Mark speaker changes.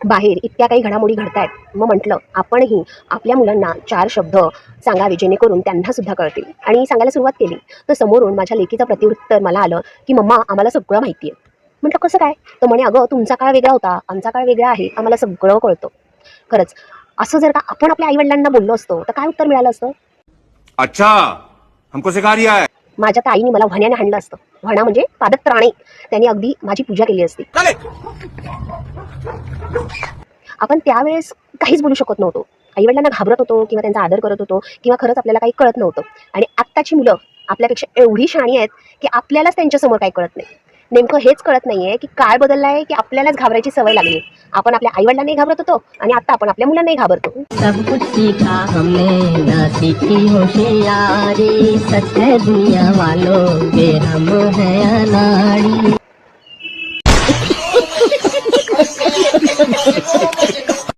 Speaker 1: बाहेर इतक्या काही घडामोडी घडतायत, मग म्हटलं आपणही आपल्या मुलांना 4 शब्द सांगावे जेणेकरून त्यांना सुद्धा कळतील. आणि सांगायला सुरुवात केली तर समोरून माझ्या लेकीचं प्रत्युत्तर मला आलं की मम्मा आम्हाला सगळं माहिती आहे. म्हटलं कसं काय? तर म्हणे अगं तुमचा काळ वेगळा होता, आमचा काळ वेगळा आहे, आम्हाला सगळं कळतं. खरंच असं जर का आपण आपल्या आईवडिलांना बोललो असतो तर काय उत्तर मिळालं असतं?
Speaker 2: अच्छा, हमको सिखा रिया है.
Speaker 1: माझ्या तर आईने मला व्हण्याने हाणलं असतं. व्हणा म्हणजे पादत्राणे. त्यांनी अगदी माझी पूजा केली असती. आपण त्यावेळेस काहीच बोलू शकत नव्हतो. आईवडिलांना घाबरत होतो किंवा त्यांचा आदर करत होतो किंवा खरंच आपल्याला काही कळत नव्हतं. आणि आत्ताची मुलं आपल्यापेक्षा एवढी शहाणी आहेत की आपल्यालाच त्यांच्यासमोर काही कळत नाही. नेमकं हेच कळत नाहीये की काळ बदलला आहे की आपल्यालाच घाबरायची सवय लागली. आपण आपल्या आईवडिलांनाही घाबरत होतो आणि आता आपण आपल्या मुलांनाही घाबरतो.
Speaker 3: सब कुछ सीखा हमने ना सीखी होशियारी, सच है दुनिया वालों के हम है अनाड़ी.